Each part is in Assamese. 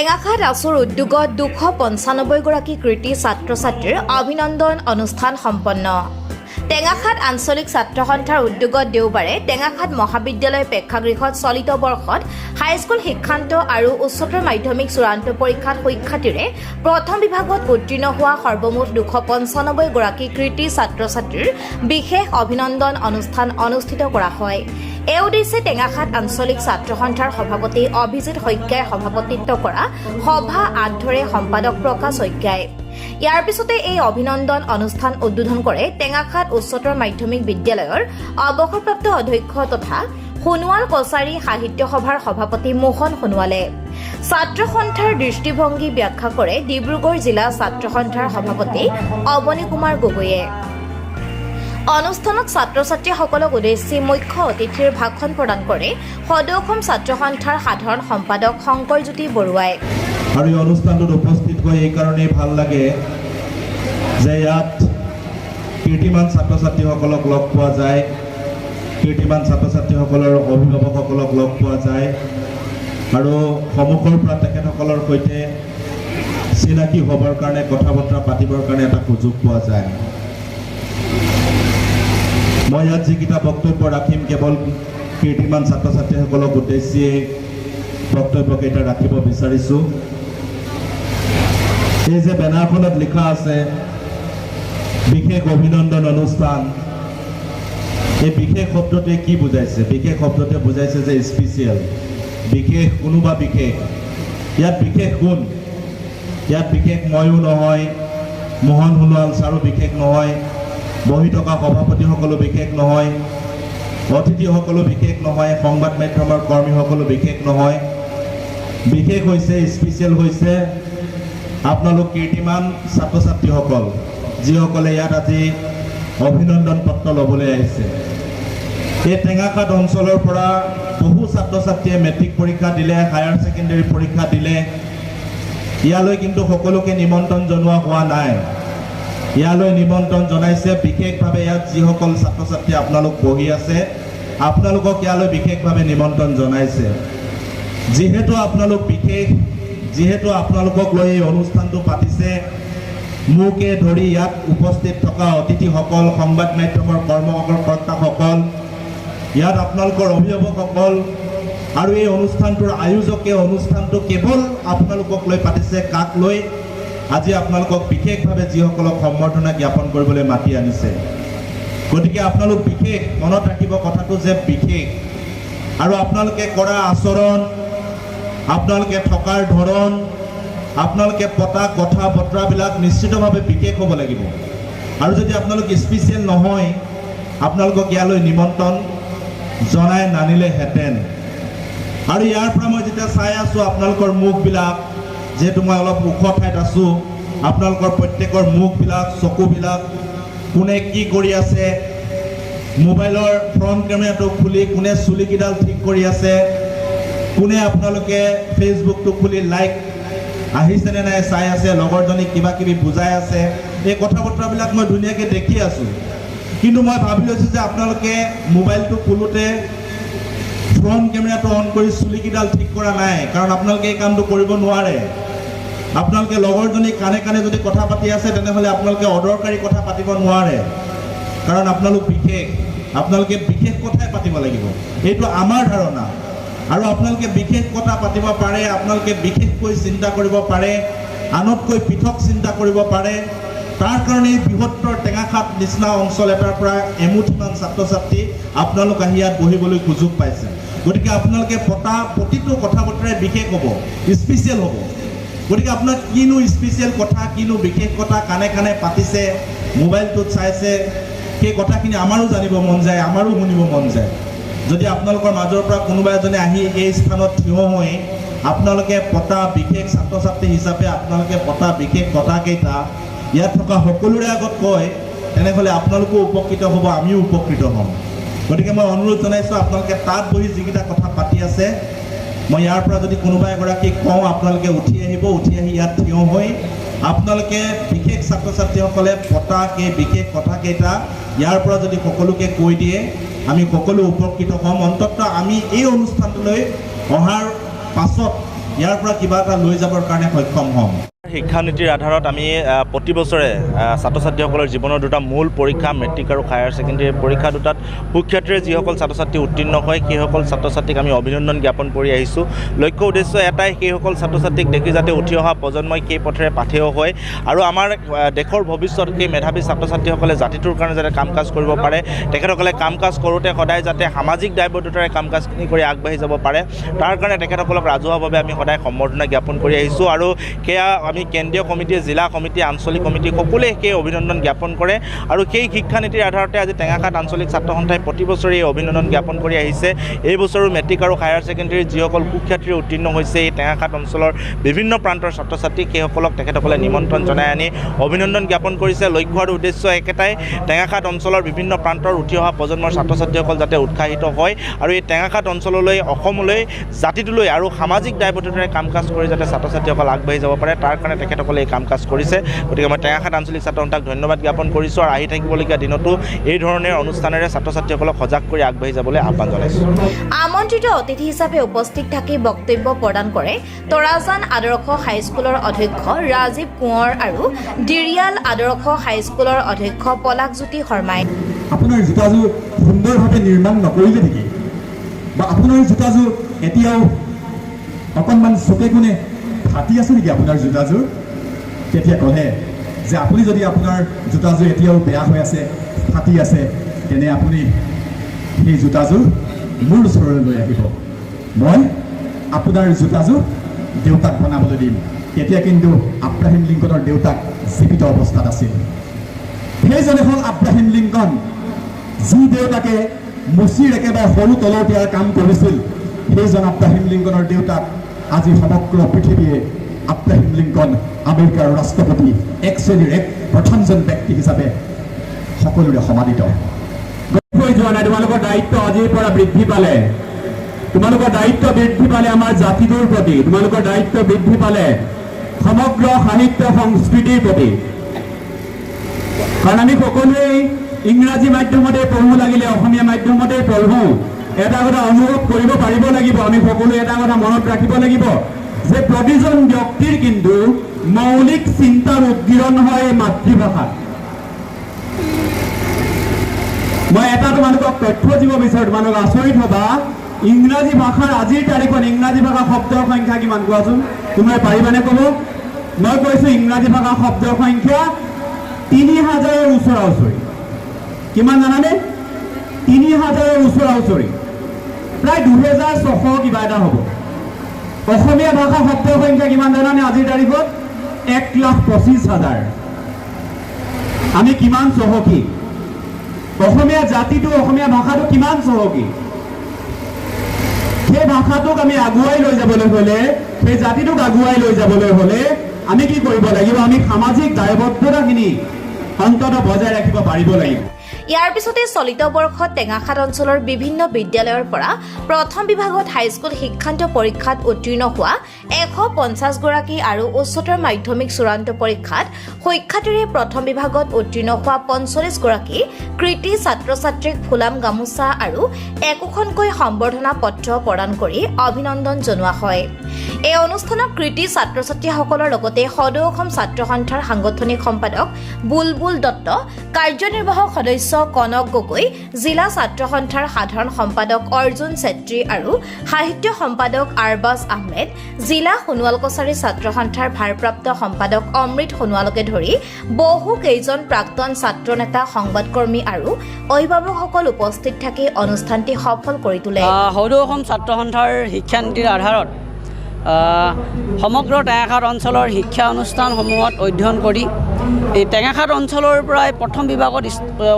টেঙাখাত আছুৰ উদ্যোগত 295 গৰাকী কৃতি ছাত্ৰ-ছাত্ৰীৰ অভিনন্দন অনুষ্ঠান সম্পন্ন। টেঙাখাত আঞ্চলিক ছাত্ৰ সন্থাৰ উদ্যোগত দেওবাৰে টেঙাখাত মহাবিদ্যালয় প্ৰেক্ষাগৃহত চলিত বৰ্ষত হাইস্কুল শিক্ষান্ত আৰু উচ্চতৰ মাধ্যমিক চূড়ান্ত পৰীক্ষাত সুখ্যাতিৰে প্ৰথম বিভাগত উত্তীৰ্ণ হোৱা সৰ্বমুঠ 295 গৰাকী কৃতি ছাত্ৰ-ছাত্ৰীৰ বিশেষ অভিনন্দন অনুষ্ঠান অনুষ্ঠিত কৰা হয়। এই উদ্দেশ্যে টেঙাখাত আঞ্চলিক ছাত্ৰ সন্থাৰ সভাপতি অভিজিত শইকীয়াই সভাপতিত্ব কৰা সভা আগধৰে সম্পাদক প্ৰকাশ শইকীয়াই। ইয়াৰ পিছতে এই অভিনন্দন অনুষ্ঠান উদ্বোধন কৰে টেঙাখাত উচ্চতৰ মাধ্যমিক বিদ্যালয়ৰ অৱসৰপ্ৰাপ্ত অধ্যক্ষ তথা সোণোৱাল কছাৰী সাহিত্য সভাৰ সভাপতি মোহন সোণোৱালে। ছাত্ৰ সন্থাৰ দৃষ্টিভংগী ব্যাখ্যা কৰে ডিব্ৰুগড় জিলা ছাত্ৰ সন্থাৰ সভাপতি অৱনী কুমাৰ গগৈয়ে। অনুষ্ঠানত ছাত্ৰ-ছাত্ৰীসকলক উদ্দেশ্যি মুখ্য অতিথিৰ ভাষণ প্ৰদান কৰে সদৌ অসম ছাত্ৰ সন্থাৰ সাধাৰণ সম্পাদক শংকৰজ্যোতি বৰুৱাই। আৰু এই অনুষ্ঠানটোত উপস্থিত হৈ এই কাৰণেই ভাল লাগে যে ইয়াত কীৰ্তিমান ছাত্ৰ-ছাত্ৰীসকলক লগ পোৱা যায়, কীৰ্তিমান ছাত্ৰ-ছাত্ৰীসকলৰ অভিভাৱকসকলক লগ পোৱা যায় আৰু সন্মুখৰ পৰা তেখেতসকলৰ সৈতে চিনাকি হ'বৰ কাৰণে কথা বতৰা পাতিবৰ কাৰণে এটা সুযোগ পোৱা যায়। মই ইয়াত যিকেইটা বক্তব্য ৰাখিম কেৱল কীৰ্তিমান ছাত্ৰ-ছাত্ৰীসকলক উদ্দেশ্যি বক্তব্যকেইটা ৰাখিব বিচাৰিছোঁ। এই যে বেনাৰখনত লিখা আছে বিশেষ অভিনন্দন অনুষ্ঠান, এই বিশেষ শব্দটোৱে কি বুজাইছে? বিশেষ শব্দটোৱে বুজাইছে যে স্পেচিয়েল, বিশেষ, কোনোবা বিশেষ। ইয়াত বিশেষ কোন? ইয়াত বিশেষ ময়ো নহয়, মোহন সোণোৱাল ছাৰো বিশেষ নহয়, বহি থকা সভাপতিসকলো বিশেষ নহয়, অতিথিসকলো বিশেষ নহয়, সংবাদ মাধ্যমৰ কৰ্মীসকলো বিশেষ নহয়। বিশেষ হৈছে, স্পেচিয়েল হৈছে আপোনালোক কীৰ্তিমান ছাত্ৰ-ছাত্ৰীসকল, যিসকলে ইয়াত আজি অভিনন্দন পত্ৰ ল'বলৈ আহিছে। এই টেঙাখাত অঞ্চলৰ পৰা বহু ছাত্ৰ-ছাত্ৰীয়ে মেট্ৰিক পৰীক্ষা দিলে, হায়াৰ ছেকেণ্ডেৰী পৰীক্ষা দিলে। ইয়ালৈ কিন্তু সকলোকে নিমন্ত্ৰণ জনোৱা হোৱা নাই। ইয়ালৈ নিমন্ত্ৰণ জনাইছে বিশেষভাৱে ইয়াত যিসকল ছাত্ৰ-ছাত্ৰী আপোনালোক বহি আছে, আপোনালোকক ইয়ালৈ বিশেষভাৱে নিমন্ত্ৰণ জনাইছে। যিহেতু আপোনালোক বিশেষ, যিহেতু আপোনালোকক লৈ এই অনুষ্ঠানটো পাতিছে, মোকে ধৰি ইয়াত উপস্থিত থকা অতিথিসকল, সংবাদ মাধ্যমৰ কৰ্মকৰ্তাসকল, ইয়াত আপোনালোকৰ অভিভাৱকসকল আৰু এই অনুষ্ঠানটোৰ আয়োজকে অনুষ্ঠানটো কেৱল আপোনালোকক লৈ পাতিছে। কাক লৈ? আজি আপোনালোকক বিশেষভাৱে যিসকলক সম্বৰ্ধনা জ্ঞাপন কৰিবলৈ মাতি আনিছে। গতিকে আপোনালোক বিশেষ, মনত ৰাখিব কথাটো যে বিশেষ। আৰু আপোনালোকে কৰা আচৰণ, আপোনালোকে থকাৰ ধৰণ, আপোনালোকে পতা কথা বতৰাবিলাক নিশ্চিতভাৱে বিশেষ হ'ব লাগিব। আৰু যদি আপোনালোক স্পেচিয়েল নহয়, আপোনালোকক ইয়ালৈ নিমন্ত্ৰণ জনাই নানিলেহেঁতেন। আৰু ইয়াৰ পৰা মই যেতিয়া চাই আছোঁ আপোনালোকৰ মুখবিলাক, যিহেতু মই অলপ ওখ ঠাইত আছোঁ, আপোনালোকৰ প্ৰত্যেকৰ মুখবিলাক, চকুবিলাক, কোনে কি কৰি আছে, মোবাইলৰ ফ্ৰণ্ট কেমেৰাটো খুলি কোনে চুলিকেইডাল ঠিক কৰি আছে, কোনে আপোনালোকে ফেচবুকটো খুলি লাইক আহিছেনে নাই চাই আছে, লগৰজনীক কিবা কিবি বুজাই আছে। এই কথা বতৰাবিলাক মই ধুনীয়াকৈ দেখি আছোঁ। কিন্তু মই ভাবি লৈছোঁ যে আপোনালোকে মোবাইলটো খোলোতে ফ্ৰণ্ট কেমেৰাটো অন কৰি চুলিকেইডাল ঠিক কৰা নাই, কাৰণ আপোনালোকে এই কামটো কৰিব নোৱাৰে। আপোনালোকে লগৰজনী কাণে কাণে যদি কথা পাতি আছে, তেনেহ'লে আপোনালোকে অদৰকাৰী কথা পাতিব নোৱাৰে, কাৰণ আপোনালোক বিশেষ। আপোনালোকে বিশেষ কথাই পাতিব লাগিব, এইটো আমাৰ ধাৰণা। আৰু আপোনালোকে বিশেষ কথা পাতিব পাৰে, আপোনালোকে বিশেষকৈ চিন্তা কৰিব পাৰে, আনতকৈ পৃথক চিন্তা কৰিব পাৰে। তাৰ কাৰণে বৃহত্তৰ টেঙাখাত নিচিনা অঞ্চল এটাৰ পৰা এমুঠিমান ছাত্ৰ-ছাত্ৰী আপোনালোক আহি ইয়াত বহিবলৈ সুযোগ পাইছে। গতিকে আপোনালোকে পতা প্ৰতিটো কথা বতৰাই বিশেষ হ'ব, স্পেচিয়েল হ'ব। গতিকে আপোনাৰ কিনো স্পেচিয়েল কথা, কিনো বিশেষ কথা কাণে কাণে পাতিছে, মোবাইলটোত চাইছে, সেই কথাখিনি আমাৰো জানিব মন যায়, আমাৰো শুনিব মন যায়। যদি আপোনালোকৰ মাজৰ পৰা কোনোবা এজনে আহি এই স্থানত থিয় হৈ আপোনালোকে পতা বিশেষ ছাত্ৰ-ছাত্ৰী হিচাপে আপোনালোকে পতা বিশেষ কথাকেইটা ইয়াত থকা সকলোৰে আগত কয়, তেনেহ'লে আপোনালোকো উপকৃত হ'ব, আমিও উপকৃত হ'ম। গতিকে মই অনুৰোধ জনাইছোঁ, আপোনালোকে তাত বহি যিকেইটা কথা পাতি আছে, মই ইয়াৰ পৰা যদি কোনোবা এগৰাকীক কওঁ আপোনালোকে উঠি আহিব, উঠি আহি ইয়াত থিয় হৈ আপোনালোকে বিশেষ ছাত্ৰ-ছাত্ৰীসকলে পতা সেই বিশেষ কথাকেইটা ইয়াৰ পৰা যদি সকলোকে কৈ দিয়ে, আমি সকলো উপকৃত হ'ম। অন্ততঃ আমি এই অনুষ্ঠানটোলৈ অহাৰ পাছত ইয়াৰ পৰা কিবা এটা লৈ যাবৰ কাৰণে সক্ষম হ'ম। শিক্ষানীতিৰ আধাৰত আমি প্ৰতি বছৰে ছাত্ৰ ছাত্ৰীসকলৰ জীৱনৰ দুটা মূল পৰীক্ষা মেট্ৰিক আৰু হায়াৰ ছেকেণ্ডেৰী পৰীক্ষা দুটাত সুখ্যাতিৰে যিসকল ছাত্ৰ ছাত্ৰী উত্তীৰ্ণ হয় সেইসকল ছাত্ৰ ছাত্ৰীক আমি অভিনন্দন জ্ঞাপন কৰি আহিছোঁ। লক্ষ্য উদ্দেশ্য এটাই, সেইসকল ছাত্ৰ ছাত্ৰীক দেখি যাতে উঠি অহা প্ৰজন্মই সেই পথেৰে পাথেয় হয় আৰু আমাৰ দেশৰ ভৱিষ্যত সেই মেধাৱী ছাত্ৰ ছাত্ৰীসকলে জাতিটোৰ কাৰণে যাতে কাম কাজ কৰিব পাৰে, তেখেতসকলে কাম কাজ কৰোঁতে সদায় যাতে সামাজিক দায়বদ্ধতাৰে কাম কাজখিনি কৰি আগবাঢ়ি যাব পাৰে, তাৰ কাৰণে তেখেতসকলক ৰাজহুৱাভাৱে আমি সদায় সম্বৰ্ধনা জ্ঞাপন কৰি আহিছোঁ। আৰু সেয়া আমি কেন্দ্ৰীয় কমিটি, জিলা কমিটি, আঞ্চলিক কমিটি সকলোৱে সেই অভিনন্দন জ্ঞাপন কৰে আৰু সেই শিক্ষানীতিৰ আধাৰতে আজি টেঙাখাত আঞ্চলিক ছাত্ৰ সন্থাই প্ৰতি বছৰে এই অভিনন্দন জ্ঞাপন কৰি আহিছে। এই বছৰো মেট্ৰিক আৰু হায়াৰ ছেকেণ্ডেৰীৰ যিসকল সুখ্যাতিৰে উত্তীৰ্ণ হৈছে এই টেঙাখাত অঞ্চলৰ বিভিন্ন প্ৰান্তৰ ছাত্ৰ ছাত্ৰী, সেইসকলক তেখেতসকলে নিমন্ত্ৰণ জনাই আনি অভিনন্দন জ্ঞাপন কৰিছে। লক্ষ্য আৰু উদ্দেশ্য একেটাই, টেঙাখাত অঞ্চলৰ বিভিন্ন প্ৰান্তৰ উঠি অহা প্ৰজন্মৰ ছাত্ৰ ছাত্ৰীসকল যাতে উৎসাহিত হয় আৰু এই টেঙাখাত অঞ্চললৈ, অসমলৈ, জাতিটোলৈ আৰু সামাজিক দায়বদ্ধতাৰে কাম কাজ কৰি যাতে ছাত্ৰ ছাত্ৰীসকল আগবাঢ়ি যাব পাৰে, তাৰ কাৰণে তেখেতসকলে এই কাম কাজ কৰিছে। গতিকে মই টেঙাখাত আঞ্চলিক ছাত্ৰ সন্থাক ধন্যবাদ জ্ঞাপন কৰিছোঁ আৰু আহি থাকিবলগীয়া দিনতো এই ধৰণৰ অনুষ্ঠানেৰে ছাত্ৰ ছাত্ৰীসকলক সজাগ কৰি আগবাঢ়ি যাবলৈ আহ্বান জনাইছোঁ। আমন্ত্ৰিত অতিথি হিচাপে উপস্থিত থাকি বক্তব্য প্ৰদান কৰে তৰাজান আদৰ্শ হাইস্কুলৰ অধ্যক্ষ ৰাজীৱ কোঁৱৰ আৰু দিৰিয়াল আদৰ্শ হাইস্কুলৰ অধ্যক্ষ পলাশজ্যোতি শৰ্মাই। আপোনাৰ জোতাযোৰ সুন্দৰভাৱে নিৰ্মাণ নকৰিলে নেকি, বা আপোনাৰ জোতাযোৰ এতিয়াও অকণমান চুকে কোণে ফাটি আছে নেকি আপোনাৰ জোতাযোৰ? তেতিয়া ক'লে যে আপুনি যদি আপোনাৰ জোতাযোৰ এতিয়াও বেয়া হৈ আছে, ফাটি আছে, তেনে আপুনি সেই জোতাযোৰ মোৰ ওচৰলৈ লৈ আহিব, মই আপোনাৰ জোতাযোৰ দেউতাক বনাবলৈ দিম। তেতিয়া কিন্তু আব্ৰাহিম লিংকনৰ দেউতাক জীৱিত অৱস্থাত আছিল। সেইজনে হ'ল আব্ৰাহিম লিংকন, যি দেউতাকে মুচিৰ একেবাৰে সৰু তলতীয়াৰ কাম কৰিছিল। সেইজন আব্ৰাহিম লিংকনৰ দেউতাক আজি সমগ্ৰ পৃথিৱীয়ে আব্ৰাহিম লিংকন আমেৰিকাৰ ৰাষ্ট্ৰপতি, এক শ্ৰেণীৰ প্ৰথমজন ব্যক্তি হিচাপে সকলোৰে সমাদিত। যোৱা নাই, তোমালোকৰ দায়িত্ব আজিৰ পৰা বৃদ্ধি পালে, তোমালোকৰ দায়িত্ব বৃদ্ধি পালে আমাৰ জাতিটোৰ প্ৰতি, তোমালোকৰ দায়িত্ব বৃদ্ধি পালে সমগ্ৰ সাহিত্য সংস্কৃতিৰ প্ৰতি। কাৰণ আমি সকলোৱেই ইংৰাজী মাধ্যমতে পঢ়ো, লাগিলে অসমীয়া মাধ্যমতে পঢ়ো, এটা কথা অনুভৱ কৰিব পাৰিব লাগিব, আমি সকলোৱে এটা কথা মনত ৰাখিব লাগিব যে প্ৰতিজন ব্যক্তিৰ কিন্তু মৌলিক চিন্তাৰ উদ্গীৰণ হয় মাতৃভাষাত। মই এটা তোমালোকক তথ্য দিব বিচাৰোঁ, তোমালোক আচৰিত হ'বা। ইংৰাজী ভাষাৰ আজিৰ তাৰিখত ইংৰাজী ভাষা শব্দৰ সংখ্যা কিমান কোৱাচোন? তুমি পাৰিবানে ক'ব? মই কৈছোঁ ইংৰাজী ভাষা শব্দৰ সংখ্যা ৩,০০০ৰ ওচৰা ওচৰি। কিমান জানানে? ৩,০০০ৰ ওচৰা ওচৰি, প্ৰায় ২,৬০০ কিবা এটা হ'ব। অসমীয়া ভাষা শব্দৰ সংখ্যা কিমান জানানে আজিৰ তাৰিখত? ১,২৫,০০০। আমি কিমান চহকী, অসমীয়া জাতিটো, অসমীয়া ভাষাটো কিমান চহকী। সেই ভাষাটোক আমি আগুৱাই লৈ যাবলৈ হ'লে, সেই জাতিটোক আগুৱাই লৈ যাবলৈ হ'লে আমি কি কৰিব লাগিব? আমি সামাজিক দায়বদ্ধতাখিনি অন্ততঃ বজাই ৰাখিব পাৰিব লাগিব। ইয়াৰ পিছতে চলিত বৰ্ষত টেঙাখাত অঞ্চলৰ বিভিন্ন বিদ্যালয়ৰ পৰা প্ৰথম বিভাগত হাইস্কুল শিক্ষান্ত পৰীক্ষাত উত্তীৰ্ণ হোৱা ১৫০ গৰাকী আৰু উচ্চতৰ মাধ্যমিক চূড়ান্ত পৰীক্ষাত সুখ্যাতিৰে প্ৰথম বিভাগত উত্তীৰ্ণ হোৱা ৪৫ গৰাকী কৃতি ছাত্ৰ ছাত্ৰীক ফুলাম গামোচা আৰু একোখনকৈ সম্বৰ্ধনা পত্ৰ প্ৰদান কৰি অভিনন্দন জনোৱা হয়। এই অনুষ্ঠানত কৃতি ছাত্ৰ ছাত্ৰীসকলৰ লগতে সদৌ অসম ছাত্ৰ সন্থাৰ সাংগঠনিক সম্পাদক বুলবুল দত্ত, কাৰ্যনিৰ্বাহক সদস্য কনক গগৈ, জিলা ছাত্ৰ সন্থাৰ সাধাৰণ সম্পাদক অৰ্জুন ছেত্ৰী আৰু সাহিত্য সম্পাদক আৰবাজ আহমেদ, জিলা সোণোৱাল কছাৰী ছাত্ৰ সন্থাৰ ভাৰপ্ৰাপ্ত সম্পাদক অমৃত সোণোৱালকে ধৰি বহু কেইজন প্ৰাক্তন ছাত্ৰ নেতা, সংবাদকৰ্মী আৰু অভিভাৱকসকল উপস্থিত থাকি অনুষ্ঠানটি সফল কৰি তোলে। সদৌ অসম ছাত্ৰ সন্থাৰ শিক্ষানীতিৰ আধাৰত সমগ্ৰ টেঙাখাত অঞ্চলৰ শিক্ষা অনুষ্ঠানসমূহত অধ্যয়ন কৰি এই টেঙাখাত অঞ্চলৰ পৰাই প্ৰথম বিভাগত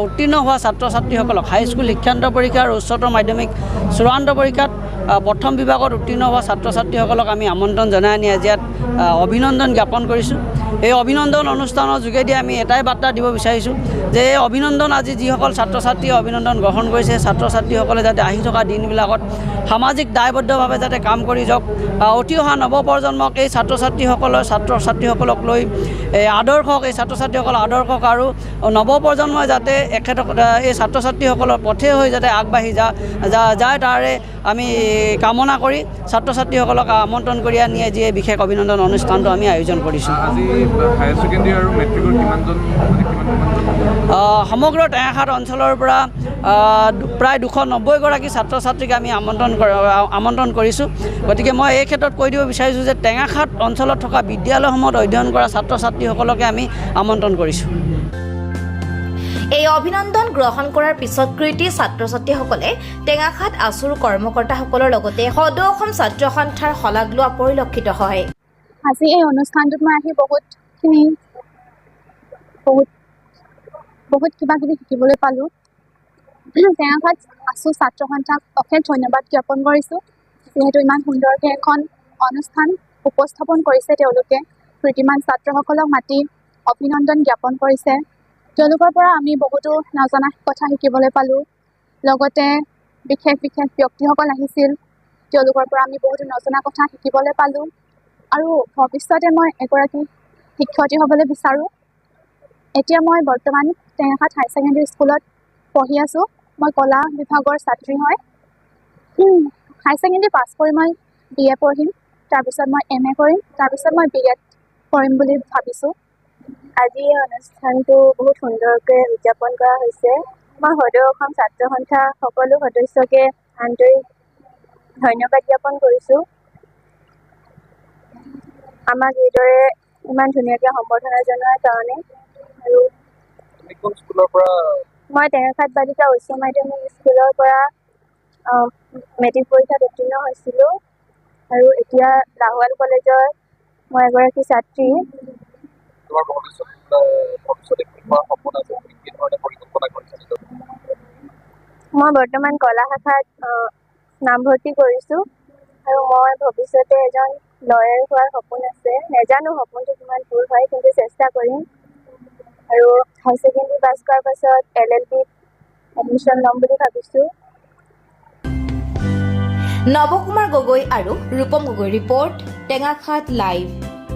উত্তীৰ্ণ হোৱা ছাত্ৰ ছাত্ৰীসকলক হাইস্কুল শিক্ষান্ত পৰীক্ষা আৰু উচ্চতৰ মাধ্যমিক চূড়ান্ত পৰীক্ষাত প্ৰথম বিভাগত উত্তীৰ্ণ হোৱা ছাত্ৰ ছাত্ৰীসকলক আমি আমন্ত্ৰণ জনাই আনি আজি ইয়াত অভিনন্দন জ্ঞাপন কৰিছোঁ। এই অভিনন্দন অনুষ্ঠানৰ যোগেদি আমি এটাই বাৰ্তা দিব বিচাৰিছোঁ যে এই অভিনন্দন আজি যিসকল ছাত্ৰ ছাত্ৰীয়ে অভিনন্দন গ্ৰহণ কৰিছে ছাত্ৰ ছাত্ৰীসকলে যাতে আহি থকা দিনবিলাকত সামাজিক দায়বদ্ধভাৱে যাতে কাম কৰি যাওক উঠি অহা নৱপ্ৰজন্মক এই ছাত্ৰ ছাত্ৰীসকলক লৈ আদৰ্শক এই ছাত্ৰ ছাত্ৰীসকলৰ আদৰ্শক আৰু নৱপ্ৰজন্মই যাতে এখেতক এই ছাত্ৰ ছাত্ৰীসকলৰ পথে হৈ যাতে আগবাঢ়ি যায় তাৰে আমি কামনা কৰি ছাত্ৰ ছাত্ৰীসকলক আমন্ত্ৰণ কৰি আনি আজি এই বিশেষ অভিনন্দন অনুষ্ঠানটো আমি আয়োজন কৰিছোঁ। আজি হায়াৰ ছেকেণ্ডেৰী আৰু মেট্ৰিকৰ কিমানজন সমগ্ৰ টেঙাখাট অঞ্চলৰ পৰা প্ৰায় 290গৰাকী ছাত্ৰ ছাত্ৰীক আমি আমন্ত্ৰণ কৰিছোঁ। গতিকে মই এই ক্ষেত্ৰত কৈ দিব বিচাৰিছোঁ যে টেঙাখাট অঞ্চলত থকা বিদ্যালয়সমূহত অধ্যয়ন কৰা ছাত্ৰ ছাত্ৰীসকলকে আমি আমন্ত্ৰণ কৰিছোঁ। এই অভিনন্দন গ্ৰহণ কৰাৰ পিছত কৃতি ছাত্ৰ ছাত্ৰীসকলে টেঙাখাট আছুৰ কৰ্মকৰ্তাসকলৰ লগতে সদৌ অসম ছাত্ৰ সন্থাৰ শলাগ লোৱা পৰিলক্ষিত হয়। আজি এই অনুষ্ঠানটোত মই আহি বহুত কিবা কিবি শিকিবলৈ পালোঁ। টেঙাখাট আছু ছাত্ৰ সন্থাক অশেষ ধন্যবাদ জ্ঞাপন কৰিছোঁ, যিহেতু ইমান সুন্দৰকৈ এখন অনুষ্ঠান উপস্থাপন কৰিছে। তেওঁলোকে কৃতিমান ছাত্ৰসকলক মাতি অভিনন্দন জ্ঞাপন কৰিছে। তেওঁলোকৰ পৰা আমি বহুতো নজনা কথা শিকিবলৈ পালোঁ। লগতে বিশেষ ব্যক্তিসকল আহিছিল, তেওঁলোকৰ পৰা আমি বহুতো নজনা কথা শিকিবলৈ পালোঁ। আৰু ভৱিষ্যতে মই এগৰাকী শিক্ষয়িত্ৰী হ'বলৈ বিচাৰোঁ। এতিয়া মই বৰ্তমান টেঙাখাট হায়াৰ ছেকেণ্ডেৰী স্কুলত পঢ়ি আছোঁ। মই কলা বিভাগৰ ছাত্ৰী হয়। হায়াৰ ছেকেণ্ডেৰী পাছ কৰি মই BA পঢ়িম, তাৰপিছত মই MA কৰিম, তাৰপিছত মই BEd কৰিম বুলি ভাবিছোঁ। আজি এই অনুষ্ঠানটো বহুত সুন্দৰকৈ উদযাপন কৰা হৈছে। মই সদৌ অসম ছাত্ৰ সন্থা সকলো সদস্যকে আন্তৰিক ধন্যবাদ জ্ঞাপন কৰিছোঁ, আমাক এইদৰে ইমান ধুনীয়াকৈ সম্বৰ্ধনা জনোৱাৰ কাৰণে। আৰু মই টেঙাখাট বালিকা উচ্চ মাধ্যমিক স্কুলৰ পৰা মেট্ৰিক পৰীক্ষাত উত্তীৰ্ণ হৈছিলোঁ আৰু এতিয়া লাহোৱাল কলেজৰ মই এগৰাকী ছাত্ৰী। মই বৰ্তমান কলা শাখাত নামভৰ্তি কৰিছোঁ আৰু মই ভৱিষ্যতে এজন লয়াৰ হোৱাৰ সপোন আছে। নেজানো সপোনটো কিমান দূৰ হয়, কিন্তু চেষ্টা কৰিম। আৰু হায়াৰ ছেকেণ্ডেৰী পাছ কৰাৰ পাছত LLBত এডমিশ্যন ল'ম বুলি ভাবিছোঁ। নৱকুমাৰ গগৈ আৰু ৰূপম গগৈ ৰিপৰ্ট, টেঙাখাট লাইভ।